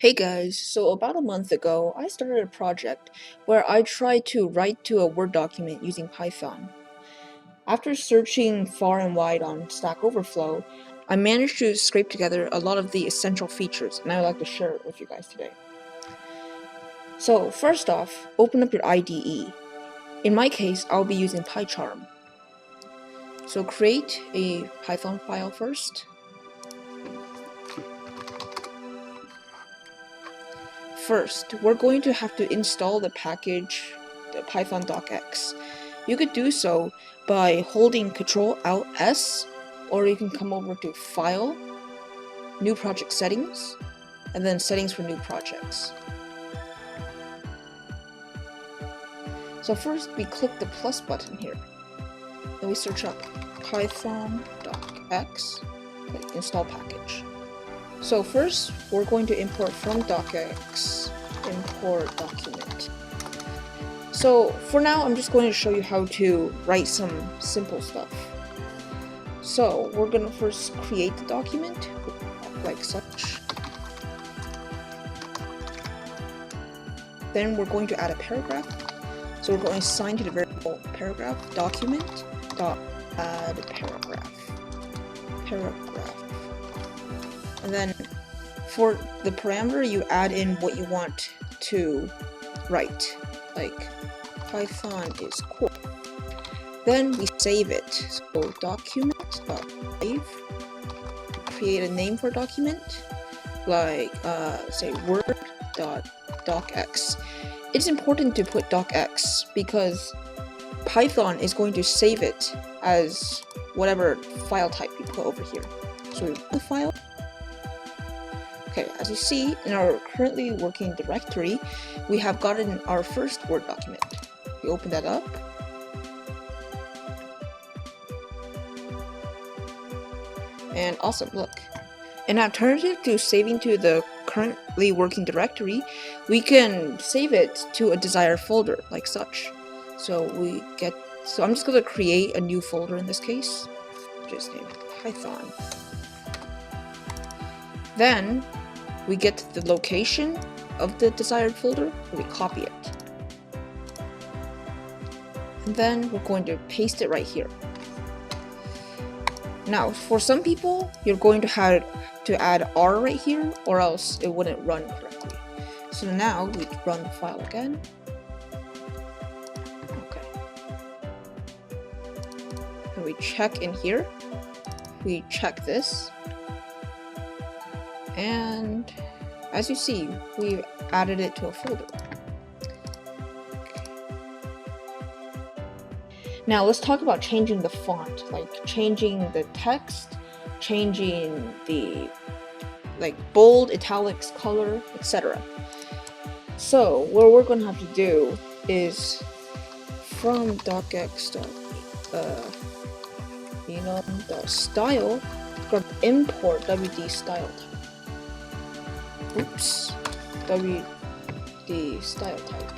Hey guys, so about a month ago, I started a project where I tried to write to a Word document using Python. After searching far and wide on Stack Overflow, I managed to scrape together a lot of the essential features, and I would like to share it with you guys today. So first off, open up your IDE. In my case, I'll be using PyCharm. So create a Python file first. First, we're going to have to install the package, the Python docx. You could do so by holding Ctrl-Alt-S, or you can come over to File, New Project Settings, and then Settings for New Projects. So first, we click the plus button here. Then we search up Python docx, click Install Package. So first, we're going to import from docx, import document. So for now, I'm just going to show you how to write some simple stuff. So we're going to first create the document, like such. Then we're going to add a paragraph. So we're going to assign to the variable paragraph document dot add paragraph. And then for the parameter, you add in what you want to write, like Python is cool. Then we save it. So document.save. Create a name for document, like say word.docx. It's important to put docx because Python is going to save it as whatever file type you put over here. So we put the file. Okay, as you see, in our currently working directory, we have gotten our first Word document. We open that up. And awesome, look. An alternative to saving to the currently working directory, we can save it to a desired folder, like such. So I'm just going to create a new folder in this case. Just name it Python. Then we get the location of the desired folder, and we copy it. And then we're going to paste it right here. Now, for some people, you're going to have to add R right here, or else it wouldn't run correctly. So now we run the file again. Okay. And we check in here. We check this. And as you see, we've added it to a folder. Now let's talk about changing the font, like changing the text, changing the bold, italics, color, etc. So what we're going to have to do is from docx.style, grab import WD style type. Oops, WD style type.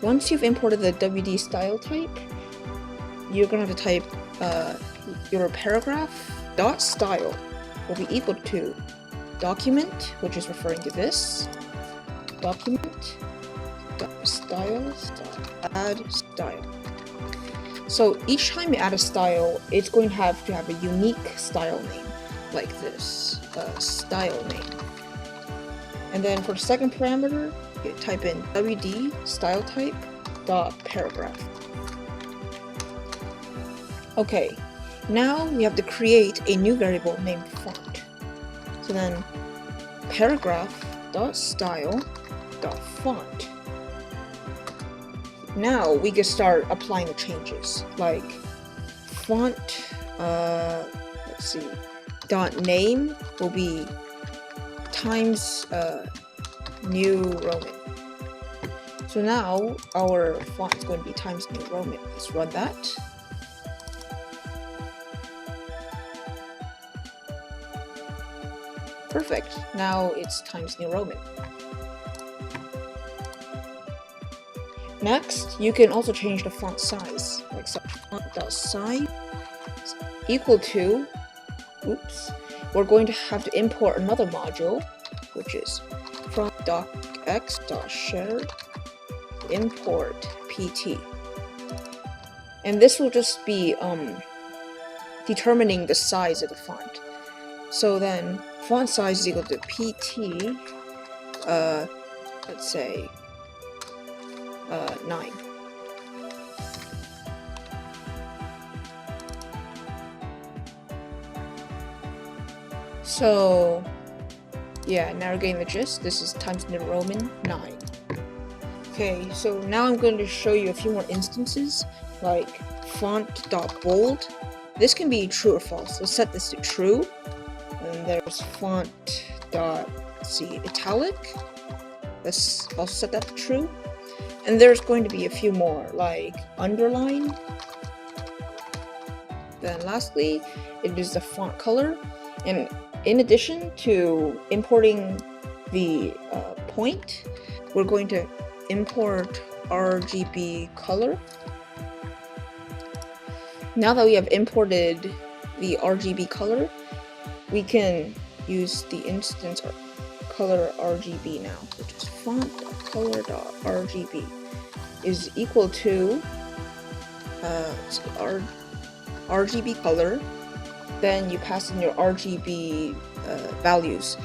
Once you've imported the WD style type, you're gonna have to type your paragraph dot style will be equal to document, which is referring to this document dot styles dot add style. So each time you add a style, it's going to have a unique style name, like this style name. And then for the second parameter, you type in WD style type dot paragraph. Okay, now we have to create a new variable named font. So then paragraph.style.font. Now we can start applying the changes, like font, let's see, .name will be Times New Roman. So now our font is going to be Times New Roman. Let's run that. Perfect. Now it's Times New Roman. Next, you can also change the font size, like such. Font.size equal to, we're going to have to import another module which is from docx.shared import pt. And this will just be determining the size of the font. So then font size is equal to pt, let's say 9. So yeah, now we're getting the gist. This is Times New Roman 9. Okay, so now I'm going to show you a few more instances, like font.bold. This can be true or false. Let's set this to true. And there's font.italic. Let's also set that to true. And there's going to be a few more, like underline. Then lastly, it is the font color. And in addition to importing the point, we're going to import RGB color. Now that we have imported the RGB color, we can use the instance color RGB now, which is font.color.rgb is equal to RGB color. Then you pass in your RGB values.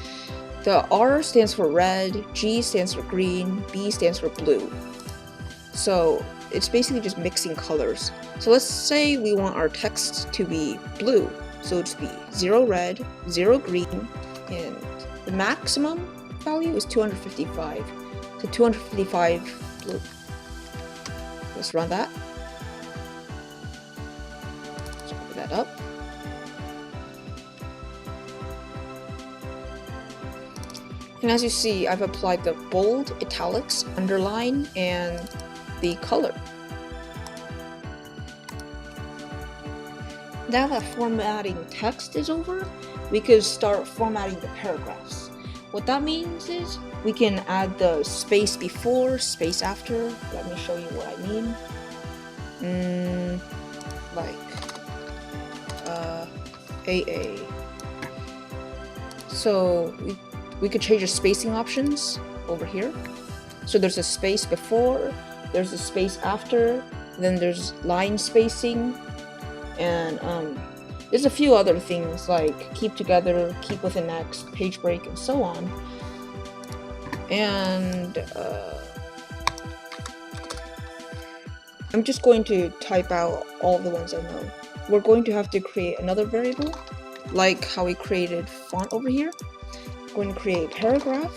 The R stands for red, G stands for green, B stands for blue. So it's basically just mixing colors. So let's say we want our text to be blue. So it's be 0 red, 0 green, and the maximum value is 255. So 255 blue. Let's run that. Let's open that up. And as you see, I've applied the bold, italics, underline, and the color. Now that formatting text is over, we can start formatting the paragraphs. What that means is we can add the space before, space after. Let me show you what I mean. Like AA. So we could change the spacing options over here. So there's a space before, there's a space after, then there's line spacing, and there's a few other things like keep together, keep within X, page break, and so on. And I'm just going to type out all the ones I know. We're going to have to create another variable, like how we created font over here. Going to create paragraph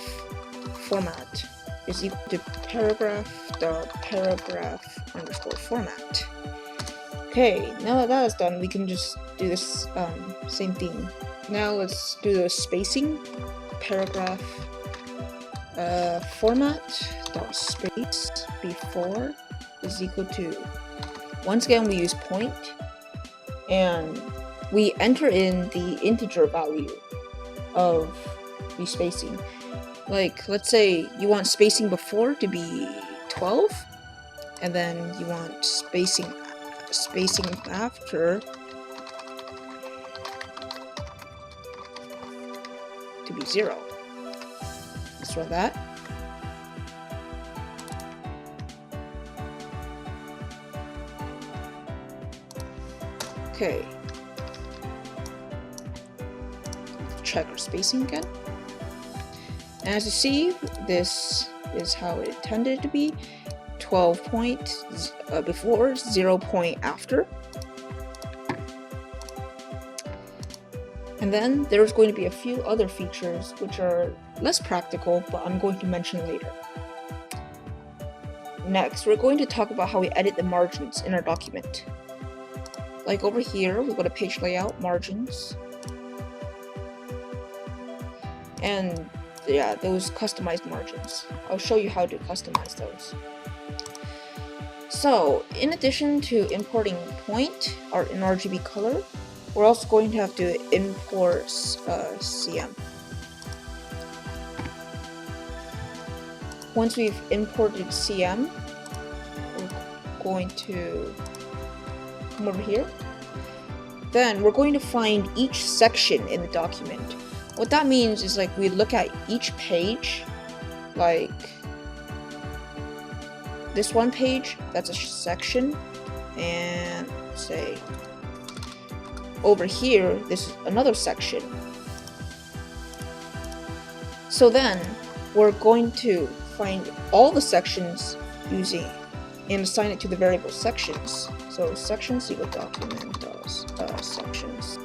format is equal to paragraph.paragraph_format. Okay, now that is done, we can just do this same thing. Now let's do the spacing. Paragraph format.space before is equal to, once again we use point, and we enter in the integer value of the spacing. Like, let's say you want spacing before to be 12, and then you want spacing after to be 0. Let's run that. Okay. Check our spacing again. And as you see, this is how it intended to be. 12 point before, 0 point after. And then there's going to be a few other features which are less practical, but I'm going to mention later. Next, we're going to talk about how we edit the margins in our document. Like over here, we go to page layout, margins. And yeah, those customized margins. I'll show you how to customize those. So, in addition to importing point or an RGB color, we're also going to have to import CM. Once we've imported CM, we're going to come over here. Then we're going to find each section in the document. What that means is like we look at each page, like this one page, that's a section, and say over here, this is another section. So then we're going to find all the sections using and assign it to the variable sections. So sections equal document sections.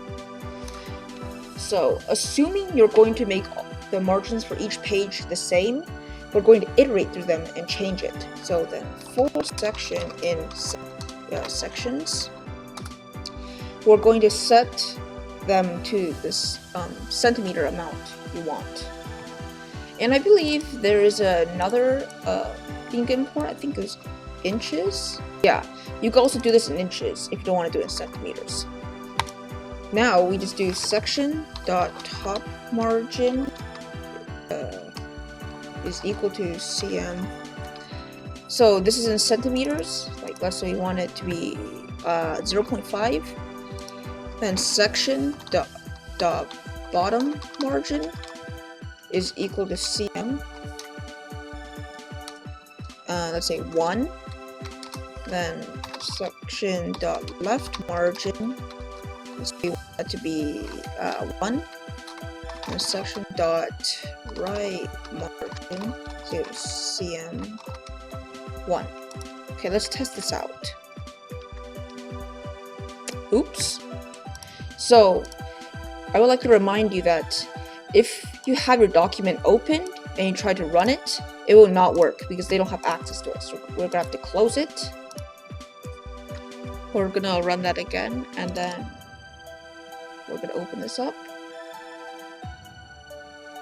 So assuming you're going to make the margins for each page the same, we're going to iterate through them and change it. So then for section in sections, we're going to set them to this centimeter amount you want. And I believe there is another thing you can import. I think it's inches. Yeah, you can also do this in inches if you don't want to do it in centimeters. Now we just do section dot top margin is equal to cm. So this is in centimeters. Like let's say we want it to be 0.5. Then section dot bottom margin is equal to cm. Let's say 1. Then section dot left margin, we want that to be 1. And section dot right margin is cm 1. Okay, let's test this out. Oops. So I would like to remind you that if you have your document open and you try to run it, it will not work because they don't have access to it. So we're gonna have to close it. We're gonna run that again, and then we're gonna open this up.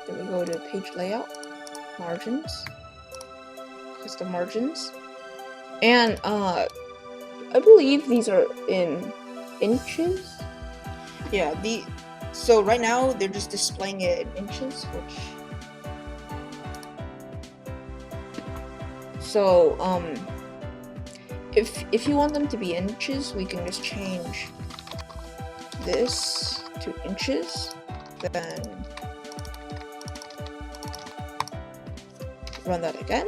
Then we go to page layout, margins, custom margins, and I believe these are in inches. Yeah, so right now they're just displaying it in inches, which so if you want them to be inches, we can just change this to inches, then run that again.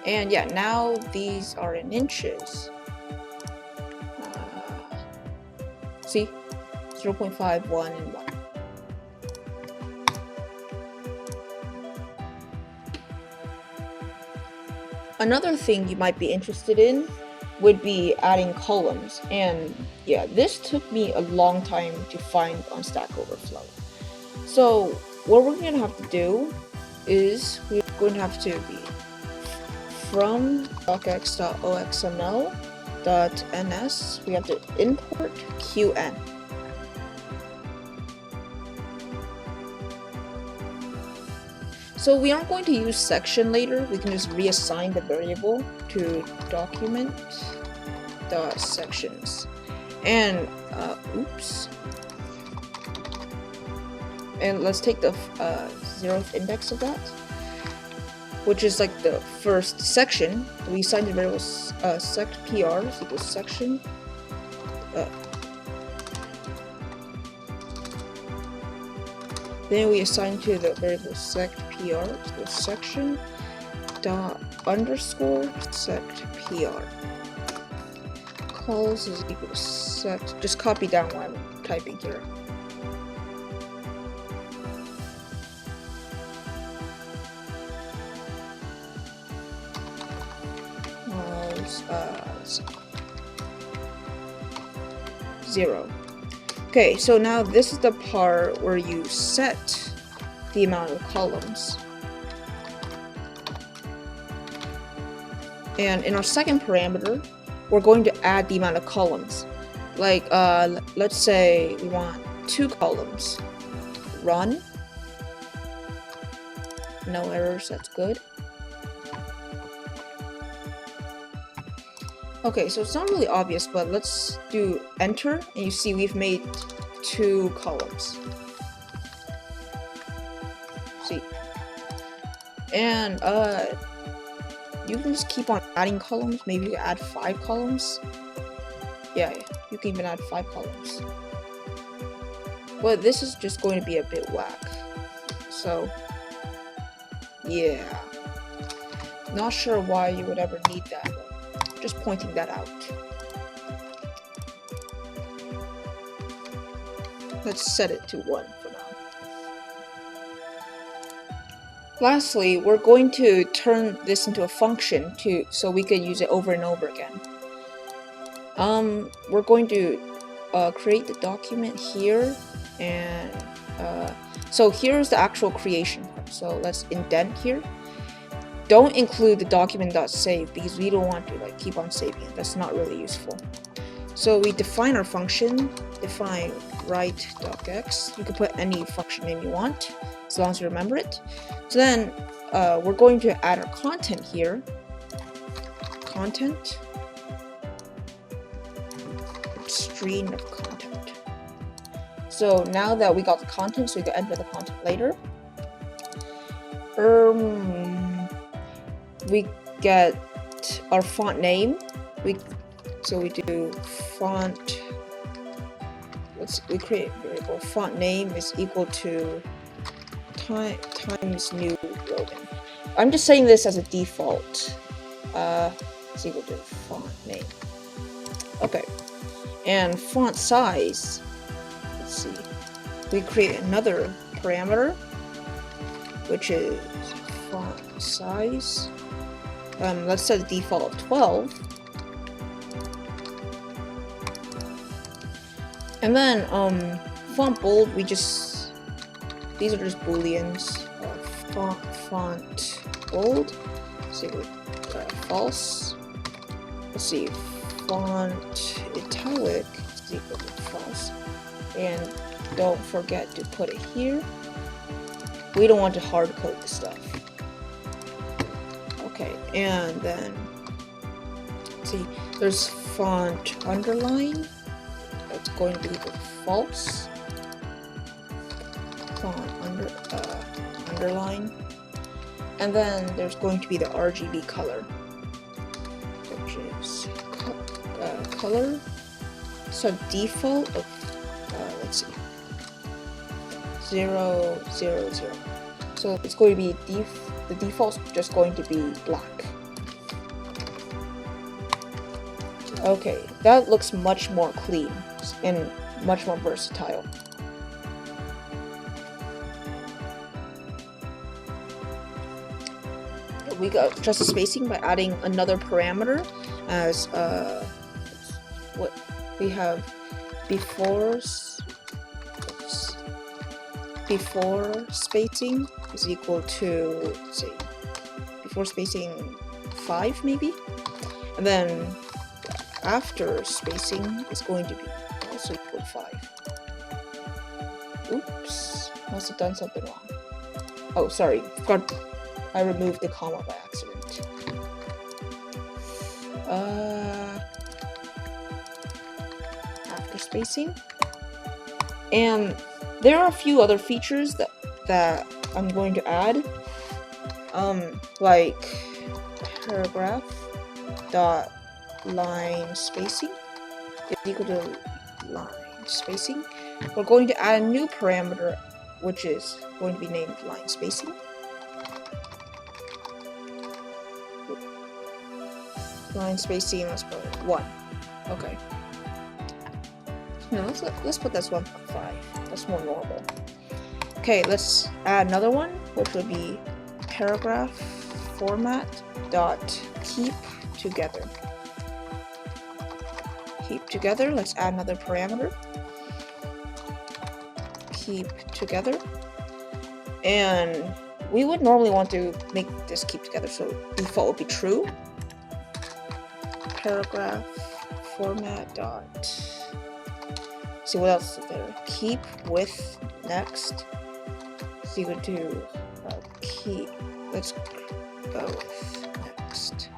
And yeah, now these are in inches. See? 0.5, 1, and 1. Another thing you might be interested in would be adding columns. And yeah, this took me a long time to find on Stack Overflow. So what we're going to have to do is we're going to have to be from docx.oxml.ns, we have to import qn. So we aren't going to use section later. We can just reassign the variable to document.sections. And oops. And let's take the 0th index of that, which is like the first section. We assign the variable sect pr equals section. Then we assign to the variable sect pr equals section dot underscore sect pr. Calls is equal to sect. Just copy down what I'm typing here. Zero. Okay, so now this is the part where you set the amount of columns. And in our second parameter, we're going to add the amount of columns. Like, let's say we want 2 columns. Run. No errors, that's good. Okay, so it's not really obvious, but let's do enter, and you see we've made 2 columns. See? And you can just keep on adding columns. Maybe you add 5 columns. Yeah, you can even add 5 columns. But this is just going to be a bit whack. So, yeah. Not sure why you would ever need that. Just pointing that out. Let's set it to 1 for now. Lastly, we're going to turn this into a function so we can use it over and over again. We're going to create the document here, and so here's the actual creation part. So let's indent here. Don't include the document.save because we don't want to like keep on saving it. That's not really useful. So we define our function, define write.x. You can put any function name you want, as long as you remember it. So then we're going to add our content here. Content. Stream of content. So now that we got the content, so we can enter the content later. We get our font name. So we do font. We create a variable. Font name is equal to times new Roman. I'm just saying this as a default. It's equal to font name. Okay. And font size. Let's see. We create another parameter, which is font size. Let's set the default of 12. And then font bold, these are just booleans. Font bold is equal to false. Let's see, font italic is equal to false. And don't forget to put it here. We don't want to hard code the stuff. Okay, and then let's see, there's font underline. That's going to be equal to false. Font underline. And then there's going to be the RGB color, which is color. So default of let's see, 0, 0, 0. So it's going to be the default's just going to be black. Okay, that looks much more clean and much more versatile. We got just spacing by adding another parameter as what we have before spacing is equal to, let's see, before spacing 5 maybe, and then after spacing is going to be also equal to 5. Oops, must have done something wrong. Oh, sorry, I removed the comma by accident. After spacing. And there are a few other features that I'm going to add. Like paragraph dot line spacing is equal to line spacing. We're going to add a new parameter, which is going to be named line spacing. Line spacing, let's put 1. Okay. No, let's put this 1.5. That's more normal. Okay, let's add another one, which would be paragraph format dot keep together. Keep together. Let's add another parameter. Keep together. And we would normally want to make this keep together, so default would be true. Paragraph format dot. See what else is there? Keep with next. So you would do keep. Let's go with next.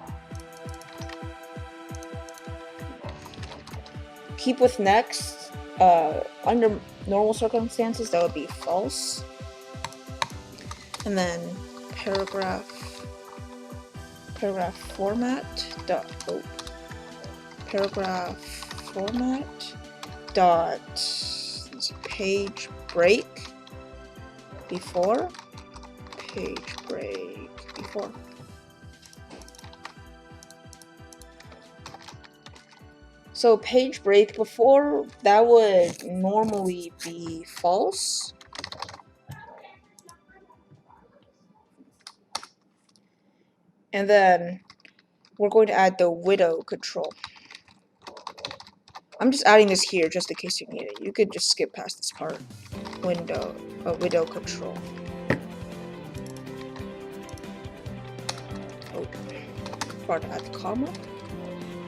Keep with next. Under normal circumstances, that would be false. And then paragraph paragraph format dot paragraph format dot page break before page break before. So page break before, that would normally be false. And then we're going to add the widow control. I'm just adding this here just in case you need it. You could just skip past this part. Widow control. Part add the comma.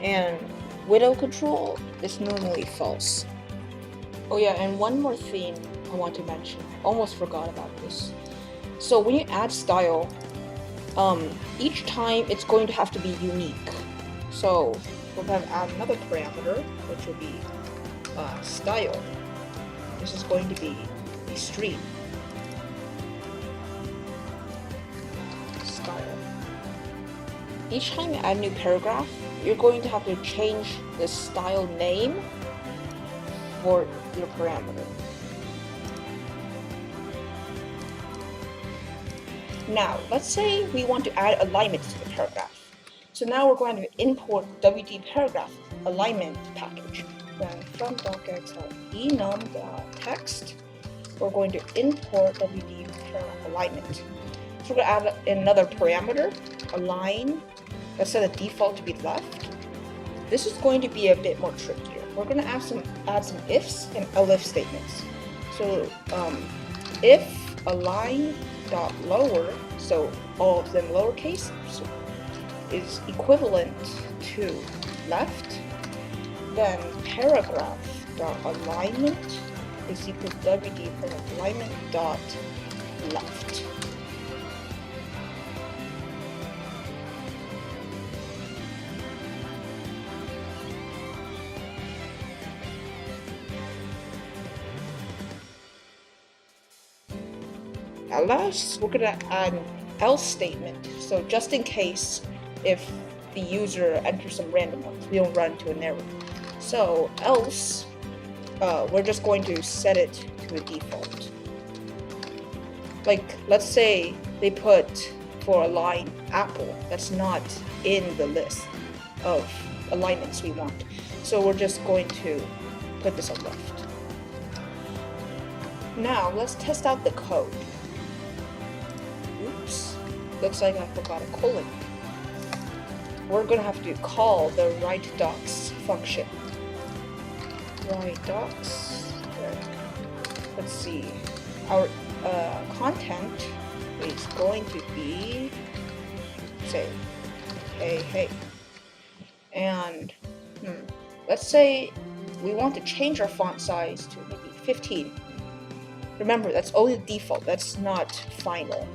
And widow control is normally false. Oh yeah, and one more thing I want to mention. Almost forgot about this. So when you add style, each time it's going to have to be unique. So we're going to add another parameter, which will be style. This is going to be extreme. Style. Each time you add a new paragraph, you're going to have to change the style name for your parameter. Now, let's say we want to add alignment to the paragraph. So now we're going to import WD paragraph alignment package. Then from docx.enum.text, we're going to import WD paragraph alignment. So we're going to add another parameter, align. Let's set the default to be left. This is going to be a bit more trickier. We're going to add some ifs and elif statements. So if align dot lower, so all of them lowercase, so is equivalent to left, then paragraph dot alignment is equal to WD paragraph alignment dot left. Now last, we're going to add an else statement. So just in case if the user enters some random ones, we don't run into an error. So else, we're just going to set it to a default. Like, let's say they put for a line apple, that's not in the list of alignments we want. So we're just going to put this on left. Now let's test out the code. Oops, looks like I forgot a colon. We're gonna have to call the writeDocs function. WriteDocs. Let's see. Our content is going to be, say, hey, and let's say we want to change our font size to maybe 15. Remember, that's only the default. That's not final.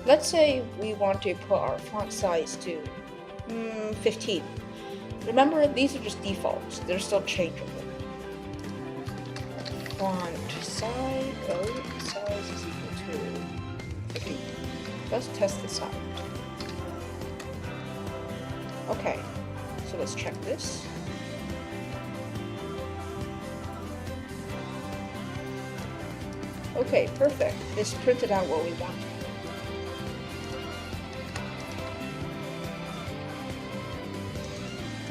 Let's say we want to put our font size to 15. Remember, these are just defaults. They're still changeable. Font size is equal to 15. Let's test this out. Okay, so let's check this. Okay, perfect. This printed out what we want.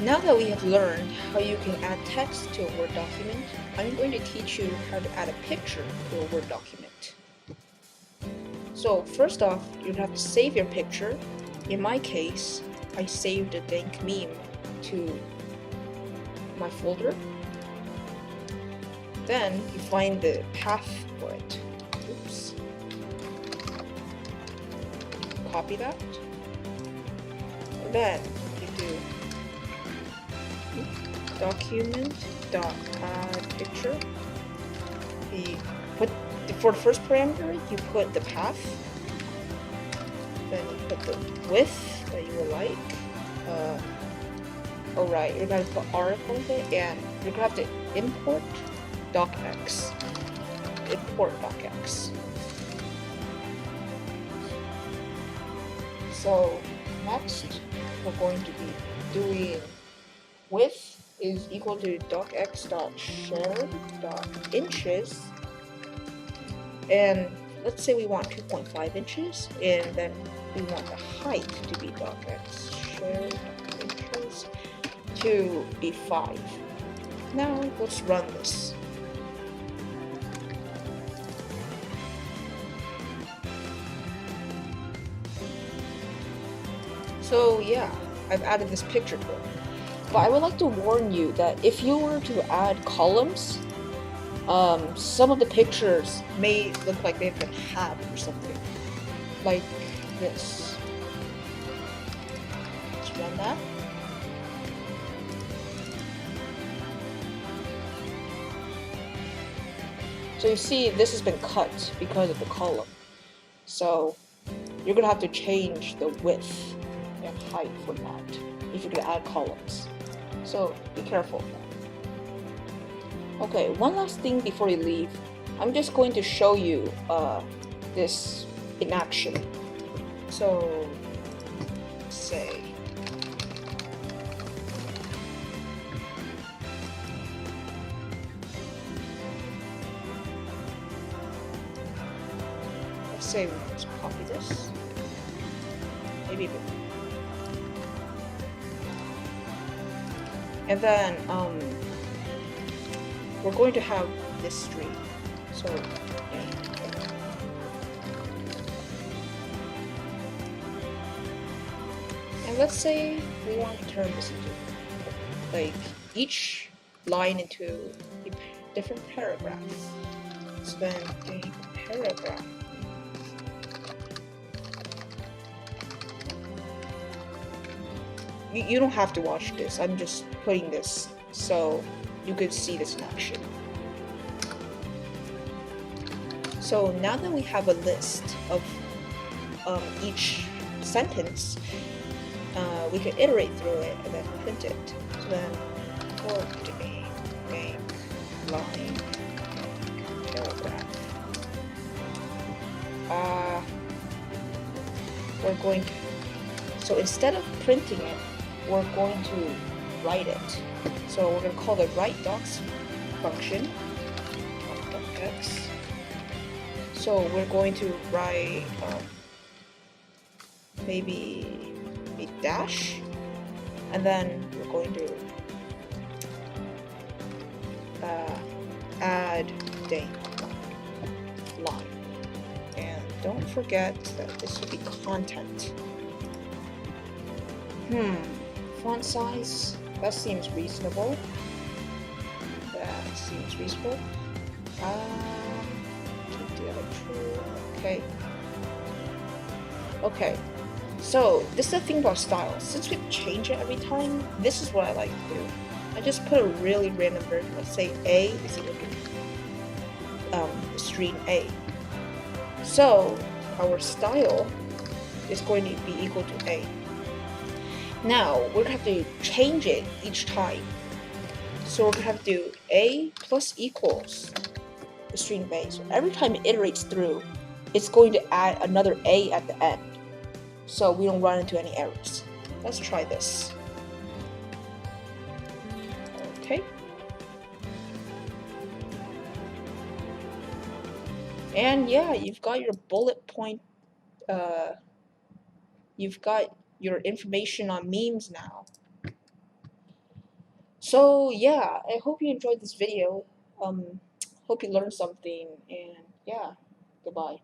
Now that we have learned how you can add text to a Word document, I'm going to teach you how to add a picture to a Word document. So first off, you'd have to save your picture. In my case, I saved a dank meme to my folder. Then you find the path for it. Oops. Copy that. And then you do document.add picture. For the first parameter, you put the path. Then you put the width that you would like. Alright, you're going to put article it, and you're going to have to import docx. Import docx. So next we're going to be doing width is equal to docx.shared.inches, and let's say we want 2.5 inches, and then we want the height to be docx shared.inches to be 5. Now let's run this. So yeah, I've added this picture to it. But I would like to warn you that if you were to add columns, some of the pictures may look like they've been hacked or something. Like this. Let's run that. So you see this has been cut because of the column. So you're gonna have to change the width and height for that if you're gonna add columns. So be careful of that. Okay, one last thing before you leave. I'm just going to show you this in action. So say let's copy this. Maybe and then we're going to have this string. So yeah. And let's say we want to turn this into like each line into a different paragraph. So then a paragraph. You don't have to watch this. I'm just putting this so you could see this in action. So now that we have a list of each sentence, we can iterate through it and then print it. So then for today, make line paragraph. We're going to, so instead of printing it, we're going to write it. So we're going to call the write_docs function docx. So we're going to write maybe a dash, and then we're going to add date line. And don't forget that this will be content. Font size, that seems reasonable. Keep the other true. Okay. So this is the thing about style. Since we change it every time, this is what I like to do. I just put a really random version. Let's say A is equal to string A. So our style is going to be equal to A. Now we're gonna have to change it each time. So we're gonna have to do A plus equals the string A. So every time it iterates through, it's going to add another A at the end, so we don't run into any errors. Let's try this. Okay. And yeah, you've got your bullet point, you've got your information on memes now. So yeah, I hope you enjoyed this video. Hope you learned something, and yeah, goodbye.